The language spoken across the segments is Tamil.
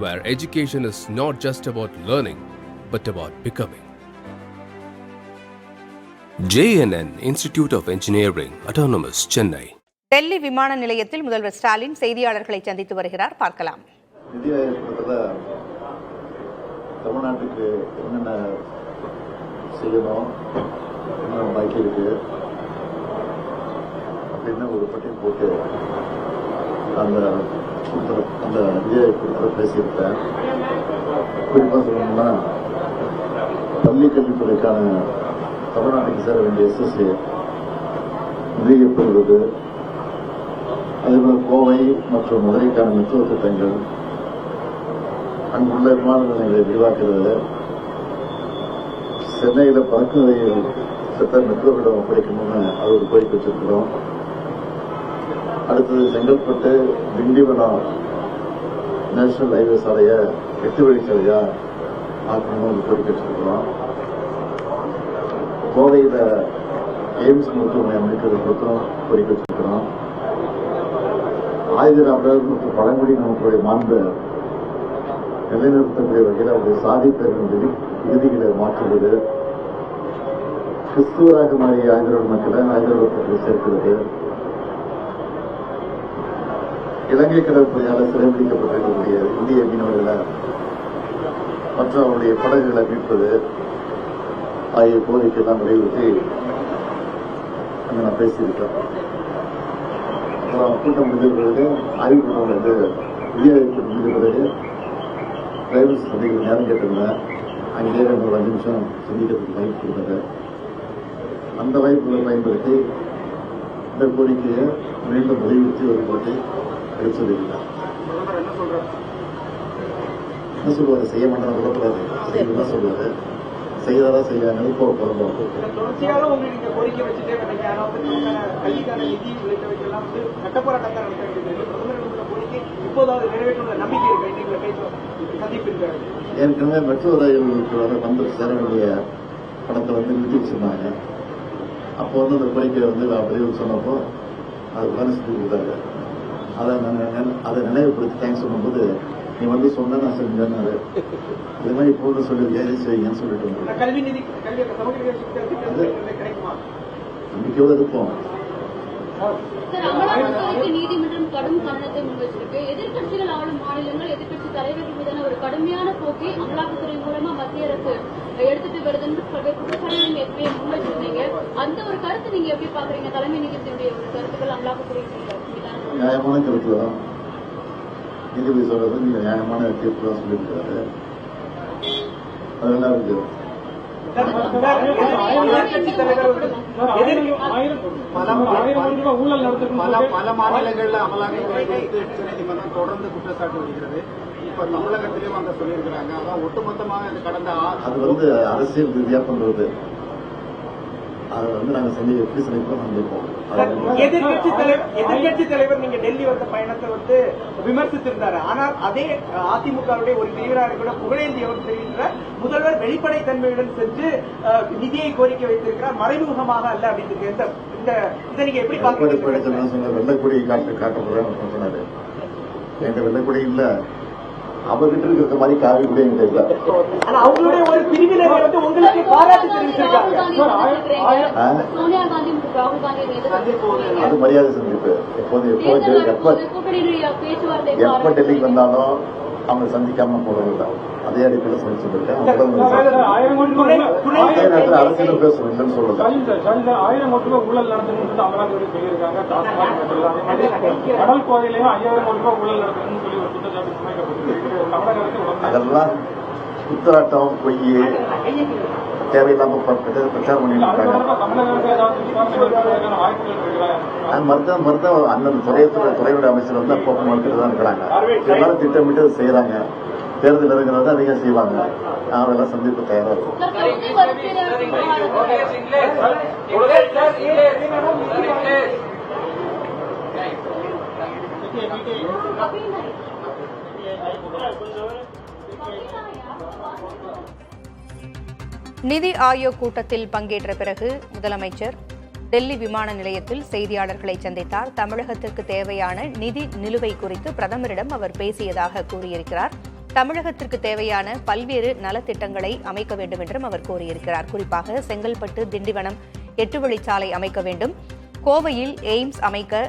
where education is not just about learning, but about becoming. JNN Institute of Engineering, Autonomous, Chennai. Delhi விமான நிலையத்தில் முதல்வர் ஸ்டாலின் செய்தியாளர்களை சந்தித்து வருகிறார். பார்க்கலாம். நிதி ஆயோகத்தில் தமிழ்நாட்டுக்கு என்னென்ன செய்யணும், என்னென்ன பாக்கி இருக்கு அப்படின்னு ஒரு பட்டியல் போட்டு அந்த நிதி ஆயோகத்தில் பேசியிருக்கேன். குறிப்பாக சொல்லணும்னா பள்ளி கல்வித்துறைக்கான தமிழ்நாட்டுக்கு சேர வேண்டிய எஸ்எஸ்ஏ நிதியை பெறுவது, அதேபோல கோவை மற்றும் மதுரைக்கான மெட்ரோ திட்டங்கள், அங்குள்ள விமான நிலையங்களை விரிவாக்குறது, சென்னையில் பறக்குதையில் திட்டம் மெட்ரோவிடம் ஒப்படைக்கணும்னு அது ஒரு கோரிக்கை வச்சிருக்கிறோம். அடுத்தது செங்கல்பட்டு திண்டிவனம் நேஷனல் ஹைவே சாலையை 8 வழிச்சாலையா ஆக்கணும்னு ஒரு கோரிக்கை வச்சிருக்கிறோம். கோவையில் எய்ம்ஸ் மருத்துவமனை அமைக்கிறது குறித்தும் கோரிக்கை வச்சிருக்கிறோம். ஆயுதராமர் மற்றும் பழங்குடியின மக்களுடைய மாண்பு நிலைநிறுத்தக்கூடிய வகையில் அவருடைய சாதி பெரும் விதிகளை மாற்றுவது, கிறிஸ்துவராக மாறிய ஆயுதராமர் மக்களை ஆயுதராமத்தில் சேர்க்கிறது, இலங்கை கடற்படையால் சிறைபிடிக்கப்பட்டிருக்கக்கூடிய இந்திய மீனவர்களை மற்றும் அவருடைய படகுகளை மீட்பது ஆகிய கோரிக்கையெல்லாம் வலியுறுத்தி அங்கே நான் பேசியிருக்கேன். அப்புறம் கூட்டம் முடிந்த பிறகு ஆய்வு கூட்டம் வந்து நிதி ஆய்வு முடிந்த பிறகு டிரைவர்ஸ் சந்திக்கிற நேரம் கேட்டிருந்தேன். அங்கேயே ஒரு 5 நிமிஷம் சந்திக்கிறதுக்கு வாய்ப்பு கொடுத்தாரு. அந்த வாய்ப்புகளை பயன்படுத்தி இந்த கோரிக்கையை மீண்டும் வலியுறுத்தி ஒரு போட்டி எடுத்துருக்கிறார். என்ன சொல்லுவாரு, செய்ய மாட்டாங்க சொல்லக்கூடாது, செய்யணும் சொல்லுவாரு. செய்தாரா செய்யாங்க இப்போ தொடர்ச்சியாக உங்களுக்கு இந்த கோரிக்கை வச்சுட்டே வரீங்க. கல்விக்கான நிதி உள்ளிட்ட வைக்கலாம் சட்டப்போராட்டத்தை நடத்த வேண்டியது. பிரதமர் கோரிக்கை இப்போதாவது நிறைவேற்ற நம்பிக்கை இருக்கு. சந்திப்பு இருக்காரு. ஏற்கனவே மெட்ரோ ரயில்களுக்கு வர வந்து சேர வேண்டிய பணத்தை வந்து நிறுத்தி வச்சிருந்தாங்க. அப்போ வந்து அந்த கோரிக்கையை வந்து பதிவு சொன்னப்போ அது உடனே செஞ்சு கொடுத்தாரு. அதை நினைவுபடுத்தி தேங்க்ஸ் சொல்லும்போது நீ வந்து சொன்ன நான் செஞ்சேன்னாரு. இது மாதிரி இப்போ சொல்லி எதை செய்யுங்கன்னு சொல்லிட்டு நம்பிக்கையோடு இருப்போம். நீதிமன்றம் கடும் கண்டனத்தை முன்வச்சிருக்கு. எதிர்கட்சிகள் ஆளும் மாநிலங்கள் எதிர்கட்சி தலைவர்கள் மீதான ஒரு கடுமையான போக்கை அமலாக்கத்துறை மூலமா மத்திய அரசு எடுத்துட்டு வருதுன்னு குற்றச்சாட்டு நீங்க எப்படி முன்வச்சிருந்தீங்க. அந்த ஒரு கருத்து நீங்க எப்படி பாக்குறீங்க? தலைமை நீதிபதியுடைய ஒரு கருத்துக்கள் அமலாக்கத்துறை நியாயமான கருத்து தான். நீதிபதி சொல்றது நீங்க நியாயமான தீர்ப்பு தான் சொல்லியிருக்காரு. அதெல்லாம் இருக்கு. பல மாநிலங்கள்ல அமலாக்கத்துறை நீதிமன்றம் தொடர்ந்து குற்றச்சாட்டு வருகிறது. இப்ப தமிழகத்திலும் அங்க சொல்லியிருக்கிறாங்க. அதான் ஒட்டுமொத்தமாக கடந்த அது வந்து அரசியல் ரீதியா பண்றது. அதை வந்து நாங்க செஞ்சு எப்படி சந்திப்போம் சந்திப்போம். எதிர்கட்சி தலைவர் நீங்க டெல்லி வந்த பயணத்தை வந்து விமர்சித்திருந்தாரு. ஆனால் அதே அதிமுகவுடைய ஒரு பிரிவினரை கூட புகழேந்தி அவர் தெரிவிக்கிறார். முதல்வர் வெளிப்படைத்தன்மையுடன் சென்று நிதியை கோரிக்கை வைத்திருக்கிறார், மறைமுகமாக அல்ல அப்படின்னு. இதை நீங்க எப்படி பாக்குறீங்க? வெள்ளக்குடி காட்ட போறேன்னு சொன்னாரு. எங்க வெள்ளக்குடி இல்ல, அவர்கிட்ட இருக்கிற மாதிரி காவி கூட எங்க இல்ல. அவங்களுடைய ஒரு பிரிவினரை வந்து உங்களுக்கு பாராட்டு தெரிவிச்சிருக்காங்க. அது மரியாதை சந்திப்பு. எப்ப டெல்லிக்கு வந்தாலும் அவங்க சந்திக்காம போறதில்லை. அதே அடிப்படையில் சந்திச்சிருக்கேன். அதே நேரத்தில் அரசியல் பேசணும் இல்லைன்னு சொல்லுங்க. 1000 கோடி ரூபாய் ஊழல் நடந்ததுன்னு அமலாக்கத்துறை சொல்லியிருக்காங்க. கடல் கோயிலையும் 5000 கோடி ரூபாய் ஊழல் நடந்ததுன்னு சொல்லி ஒரு குற்றச்சாட்டு சுமைக்கப்பட்டிருக்கு. அதெல்லாம் குத்தராட்டம், பொய், தேவையில்லாம பிரச்சாரம் பண்ணிட்டு இருக்காங்க. மருத்துவ அந்தந்த துறையோட அமைச்சர் வந்து அப்போ மறுத்துட்டு தான் இருக்கிறாங்க. இருந்தாலும் திட்டமிட்டு செய்யறாங்க. தேர்தல் இருக்கிறத அதிகம் செய்வாங்க. அதெல்லாம் சந்திப்பு தயாரா இருக்கும். நிதி ஆயோக் கூட்டத்தில் பங்கேற்ற பிறகு முதலமைச்சர் டெல்லி விமான நிலையத்தில் செய்தியாளர்களை சந்தித்தார். தமிழகத்திற்கு தேவையான நிதி நிலுவை குறித்து பிரதமரிடம் அவர் பேசியதாக கூறியிருக்கிறார். தமிழகத்திற்கு தேவையான பல்வேறு நலத்திட்டங்களை அமைக்க வேண்டும் என்றும் அவர் கூறியிருக்கிறார். குறிப்பாக செங்கல்பட்டு திண்டிவனம் 8 வழிச்சாலை அமைக்க வேண்டும், கோவையில் எய்ம்ஸ் அமைக்க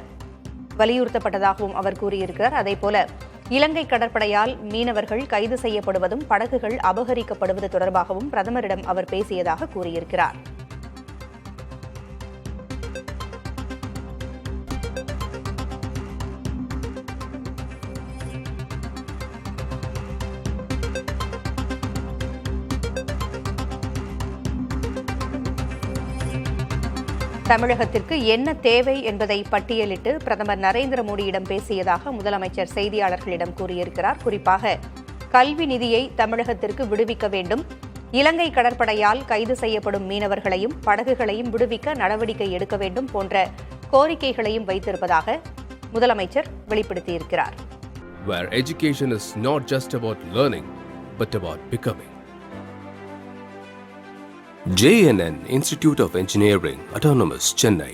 வலியுறுத்தப்பட்டதாகவும் அவர் கூறியிருக்கிறார். அதேபோல இலங்கை கடற்படையால் மீனவர்கள் கைது செய்யப்படுவதும் படகுகள் அபகரிக்கப்படுவது தொடர்பாகவும் பிரதமரிடம் அவர் பேசியதாக கூறியிருக்கிறார். தமிழகத்திற்கு என்ன தேவை என்பதை பட்டியலிட்டு பிரதமர் நரேந்திர மோடியிடம் பேசியதாக முதலமைச்சர் செய்தியாளர்களிடம் கூறியிருக்கிறார். குறிப்பாக கல்வி நிதியை தமிழகத்திற்கு விடுவிக்க வேண்டும், இலங்கை கடற்படையால் கைது செய்யப்படும் மீனவர்களையும் படகுகளையும் விடுவிக்க நடவடிக்கை எடுக்க வேண்டும் போன்ற கோரிக்கைகளையும் வைத்திருப்பதாக முதலமைச்சர் வெளிப்படுத்தியிருக்கிறார். Where education is not just about learning, but about becoming. JNN Institute of Engineering, Autonomous, Chennai.